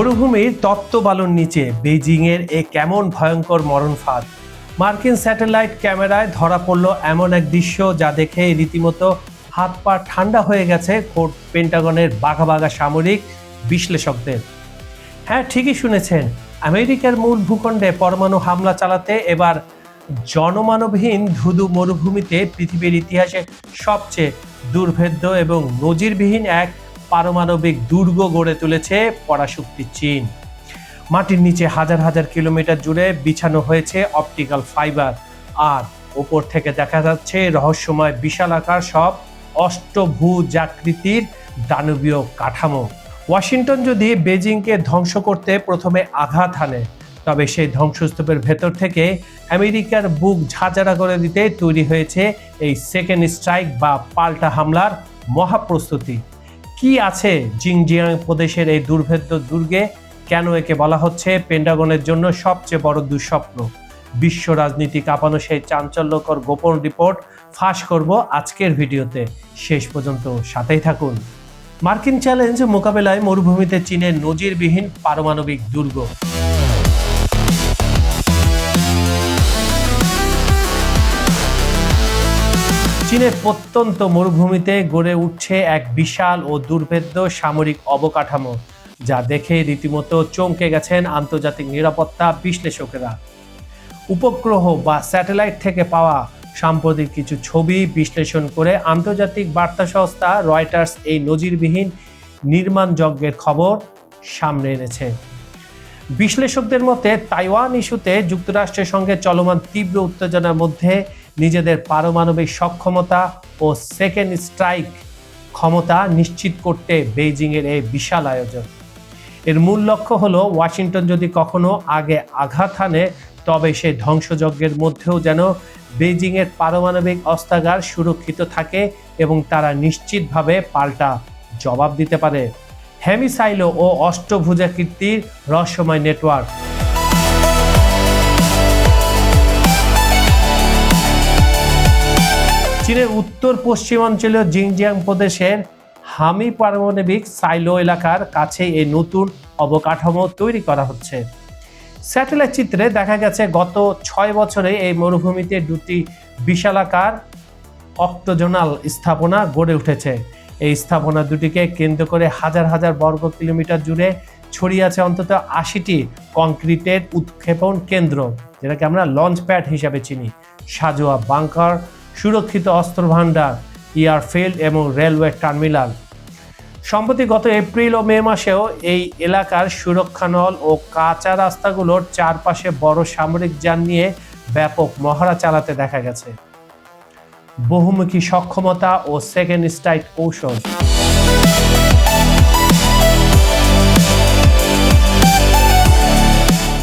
মরুভূমির তত্ত্ববালুর নিচে বেইজিংয়ের এ কেমন ভয়ঙ্কর মরণ ফাঁদ। মার্কিন স্যাটেলাইট ক্যামেরায় ধরা পড়ল এমন এক দৃশ্য যা দেখে রীতিমতো হাত পা ঠান্ডা হয়ে গেছে খোদ পেন্টাগনের বাঘা বাঘা সামরিক বিশ্লেষকদের। হ্যাঁ, ঠিকই শুনেছেন, আমেরিকার মূল ভূখণ্ডে পরমাণু হামলা চালাতে এবার জনমানবহীন ধুধু মরুভূমিতে পৃথিবীর ইতিহাসে সবচেয়ে দুর্ভেদ্য এবং নজিরবিহীন এক পারমাণবিক দুর্গ গড়ে তুলেছে পরাশক্তি চীন। মাটির নিচে হাজার হাজার কিলোমিটার জুড়ে বিছানো হয়েছে অপটিক্যাল ফাইবার, আর ওপর থেকে দেখা যাচ্ছে রহস্যময় বিশালাকার সব অষ্টভুজাকৃতির দানবীয় কাঠামো। ওয়াশিংটন যদি বেজিংকে ধ্বংস করতে প্রথমে আঘাত হানে, তবে সেই ধ্বংসস্তূপের ভেতর থেকে আমেরিকার বুক ঝাঁঝরা করে দিতে তৈরি হয়েছে এই সেকেন্ড স্ট্রাইক বা পাল্টা হামলার মহাপ্রস্তুতি। কি আছে জিনজিয়াং প্রদেশের এই দুর্ভেদ্য দুর্গে? কেন একে বলা হচ্ছে পেন্টাগনের জন্য সবচেয়ে বড় দুঃস্বপ্ন? বিশ্ব রাজনীতি কাঁপানো সেই চাঞ্চল্যকর গোপন রিপোর্ট ফাঁস করব আজকের ভিডিওতে। শেষ পর্যন্ত সাথেই থাকুন। মার্কিন চ্যালেঞ্জ মোকাবেলায় মরুভূমিতে চীনের নজিরবিহীন পারমাণবিক দুর্গ। চীনের প্রত্যন্ত মরুভূমিতে গড়ে উঠছে এক বিশাল ও দুর্ভেদ্য সামরিক অবকাঠামো, যা দেখে রীতিমতো চমকে গেছেন আন্তর্জাতিক নিরাপত্তা বিশ্লেষকেরা। উপগ্রহ বা স্যাটেলাইট থেকে পাওয়া সাম্প্রতিক কিছু ছবি বিশ্লেষণ করে আন্তর্জাতিক বার্তা সংস্থা রয়টার্স এই নজিরবিহীন নির্মাণ যজ্ঞের খবর সামনে এনেছে। বিশ্লেষকদের মতে তাইওয়ান ইস্যুতে যুক্তরাষ্ট্রের সঙ্গে চলমান তীব্র উত্তেজনার মধ্যে নিজেদের পারমাণবিক সক্ষমতা ও সেকেন্ড স্ট্রাইক ক্ষমতা নিশ্চিত করতে বেইজিংয়ের এই বিশাল আয়োজন। এর মূল লক্ষ্য হলো ওয়াশিংটন যদি কখনো আগে আঘাত হানে, তবে সেই ধ্বংসযজ্ঞের মধ্যেও যেন বেইজিংয়ের পারমাণবিক অস্ত্রাগার সুরক্ষিত থাকে এবং তারা নিশ্চিতভাবে পাল্টা জবাব দিতে পারে। হেমিসাইলো ও অষ্টভুজাকৃতির রহস্যময় নেটওয়ার্ক। চীনের উত্তর পশ্চিমাঞ্চলীয় জিনজিয়াং প্রদেশের হামি পারমাণবিক সাইলো এলাকার কাছে এই নতুন অবকাঠামো তৈরি করা হচ্ছে। স্যাটেলাইট চিত্রে দেখা গেছে গত 6 বছরে এই মরুভূমিতে দুটি বিশালাকার অক্টোজোনাল স্থাপনা গড়ে উঠেছে। এই স্থাপনা দুটিকে কেন্দ্র করে হাজার হাজার বর্গ কিলোমিটার জুড়ে ছড়িয়ে আছে অন্তত 80টি কংক্রিটের উৎক্ষেপণ কেন্দ্র, যেটাকে আমরা লঞ্চ প্যাড হিসাবে চিনি, সাজোয়া বাংকার, সুরক্ষিত অস্ত্র ভান্ডার, এয়ারফিল্ড এবং রেলওয়ে টার্মিনাল। সম্প্রতি গত এপ্রিল ও মে মাসেও এই এলাকার সুরক্ষানল ও কাঁচা রাস্তাগুলোর চারপাশে বড় সামরিক যান নিয়ে ব্যাপক মহড়া চালাতে দেখা গেছে। বহুমুখী সক্ষমতা ও সেকেন্ড স্ট্রাইক কৌশল।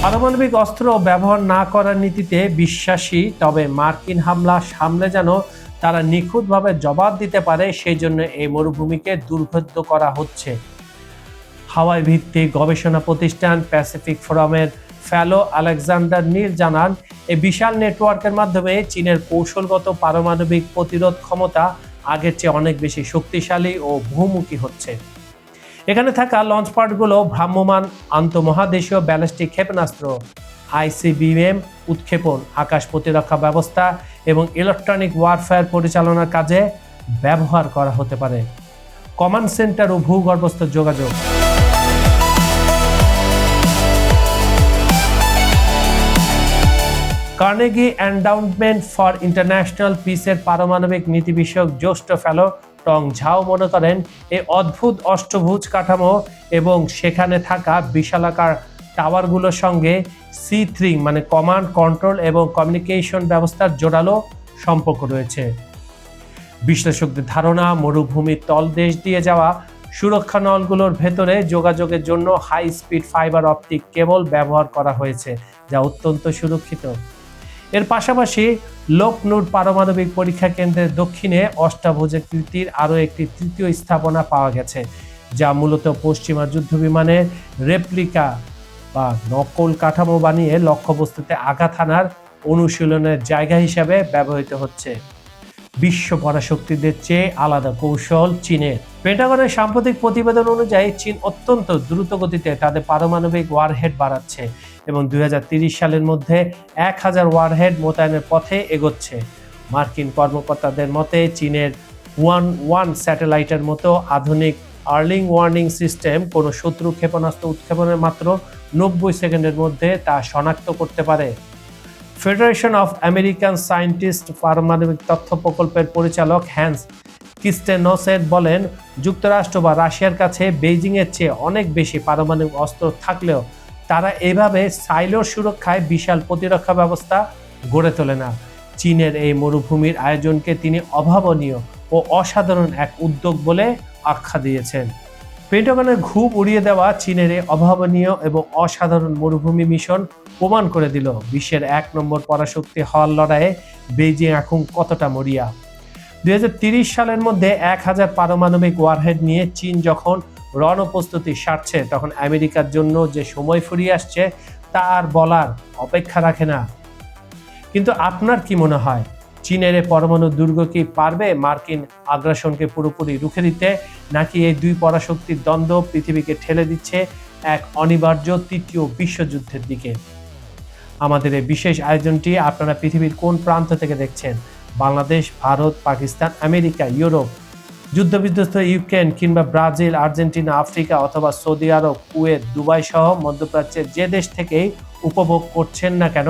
পারমাণবিক অস্ত্র ব্যবহার না করার নীতিতে বিশ্বাসী, তবে মার্কিন হামলা সামলে যেন তারা নিখুঁতভাবে জবাব দিতে পারে, সেই জন্য এই মরুভূমিকে দুর্ভেদ্য করা হচ্ছে। হাওয়াই ভিত্তিক গবেষণা প্রতিষ্ঠান প্যাসিফিক ফোরামের ফেলো আলেকজান্ডার নীল জানান, এই বিশাল নেটওয়ার্কের মাধ্যমে চীনের কৌশলগত পারমাণবিক প্রতিরোধ ক্ষমতা আগের চেয়ে অনেক বেশি শক্তিশালী ও বহুমুখী হচ্ছে। এখানে থাকা লঞ্চপ্যাডগুলো ভ্রাম্যমাণ আন্তঃমহাদেশীয় ব্যালিস্টিক ক্ষেপণাস্ত্র, ICBM উৎক্ষেপণ, আকাশ প্রতিরক্ষা ব্যবস্থা এবং ইলেকট্রনিক ওয়ারফেয়ার পরিচালনার কাজে ব্যবহার করা হতে পারে। কমান্ড সেন্টার ও ভূগর্ভস্থ যোগাযোগ। কার্নেগি এন্ডাউমেন্ট ফর ইন্টারন্যাশনাল পিসের পারমাণবিক নীতি বিষয়ক জ্যেষ্ঠ ফেলো টং ঝাও মনে করেন, এই অদ্ভুত অষ্টভুজ কাঠামো এবং সেখানে থাকা বিশালাকার টাওয়ারগুলোর সঙ্গে C3 মানে কমান্ড, কন্ট্রোল এবং কমিউনিকেশন ব্যবস্থার জোরালো সম্পর্ক রয়েছে। বিশ্লেষকদের ধারণা, মরুভূমির তলদেশ দিয়ে যাওয়া সুরক্ষা নলগুলোর ভেতরে যোগাযোগের জন্য high speed fibre optic cable ব্যবহার করা হয়েছে, যা অত্যন্ত সুরক্ষিত। এর পাশাপাশি লোকনুর পারমাণবিক পরীক্ষা কেন্দ্রের দক্ষিণে অষ্টাভুজাকৃতির আরও একটি তৃতীয় স্থাপনা পাওয়া গেছে, যা মূলত পশ্চিমা যুদ্ধবিমানের রেপ্লিকা বা নকল কাঠামো বানিয়ে লক্ষ্যবস্তুতে আঘাত হানার অনুশীলনের জায়গা হিসাবে ব্যবহৃত হচ্ছে। বিশ্ব পরাশক্তিদের চেয়ে আলাদা কৌশল চীনের। পেন্টাগনের সাম্প্রতিক প্রতিবেদন অনুযায়ী চীন অত্যন্ত দ্রুত গতিতে তাদের পারমাণবিক ওয়ারহেড বাড়াচ্ছে এবং 2030 সালের মধ্যে 1000 ওয়ারহেড মোতায়েনের পথে এগোচ্ছে। মার্কিন কর্মকর্তাদের মতে চীনের ওয়ান স্যাটেলাইটের মতো আধুনিক আর্লি ওয়ার্নিং সিস্টেম কোনো শত্রু ক্ষেপণাস্ত্র উৎক্ষেপণের মাত্র 90 সেকেন্ডের মধ্যে তা শনাক্ত করতে পারে। ফেডারেশন অফ আমেরিকান সায়েন্টিস্ট পারমাণবিক তথ্য প্রকল্পের পরিচালক হ্যান্স কিস্টেনসেন বলেন, যুক্তরাষ্ট্র বা রাশিয়ার কাছে বেইজিংয়ের চেয়ে অনেক বেশি পারমাণবিক অস্ত্র থাকলেও তারা এভাবে সাইলোর সুরক্ষায় বিশাল প্রতিরক্ষা ব্যবস্থা গড়ে তোলে না। চীনের এই মরুভূমির আয়োজনকে তিনি অভাবনীয় ও অসাধারণ এক উদ্যোগ বলে আখ্যা দিয়েছেন। পেন্টাগনের ঘুম উড়িয়ে দেওয়া চীনের এই অভাবনীয় এবং অসাধারণ মরুভূমি মিশন প্রমাণ করে দিল বিশ্বের 1 নম্বর পরাশক্তি হওয়ার লড়াইয়ে বেইজিং এখন কতটা মরিয়া। 2030 সালের মধ্যে 1000 পারমাণবিক ওয়ারহেড নিয়ে চীন যখন রণপ্রস্তুতি সারছে, তখন আমেরিকার জন্য যে সময় ফুরিয়ে আসছে তা আর বলার অপেক্ষা রাখে না। কিন্তু আপনার কি মনে হয়, চীনের এই পরমাণু দুর্গ কি পারবে মার্কিন আগ্রাসনকে পুরোপুরি রুখে দিতে, নাকি এই দুই পরাশক্তির দ্বন্দ্ব পৃথিবীকে ঠেলে দিচ্ছে এক অনিবার্য তৃতীয় বিশ্বযুদ্ধের দিকে? আমাদের এই বিশেষ আয়োজনটি আপনারা পৃথিবীর কোন প্রান্ত থেকে দেখছেন? বাংলাদেশ, ভারত, পাকিস্তান, আমেরিকা, ইউরোপ, যুদ্ধবিধ্বস্ত ইউক্রেন কিংবা ব্রাজিল, আর্জেন্টিনা, আফ্রিকা অথবা সৌদি আরব, কুয়েত, দুবাই সহ মধ্যপ্রাচ্যের যে দেশ থেকেই উপভোগ করছেন না কেন,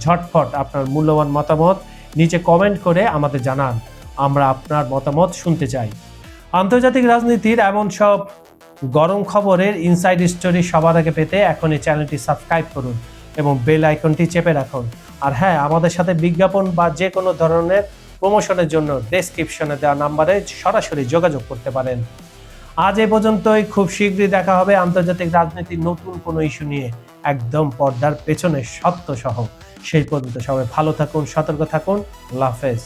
ঝটফট আপনার মূল্যবান মতামত নিচে কমেন্ট করে আমাদের জানান। আমরা আপনার মতামত শুনতে চাই। আন্তর্জাতিক রাজনীতির এমন সব গরম খবরের ইনসাইড স্টোরি সবার আগে পেতে এখন এই চ্যানেলটি সাবস্ক্রাইব করুন এবং বেল আইকনটি চেপে রাখুন। আর হ্যাঁ, আমাদের সাথে বিজ্ঞাপন বা যে কোনো ধরনের প্রমোশনের জন্য ডেসক্রিপশনে দেওয়া নাম্বারে সরাসরি যোগাযোগ করতে পারেন। আজ এ পর্যন্তই। খুব শীঘ্রই দেখা হবে আন্তর্জাতিক রাজনীতির নতুন কোনো ইস্যু নিয়ে, একদম পর্দার পেছনে সত্য সহ। সেই পর্যন্ত সবাই ভালো থাকুন, সতর্ক থাকুন। আল্লাহ হাফেজ।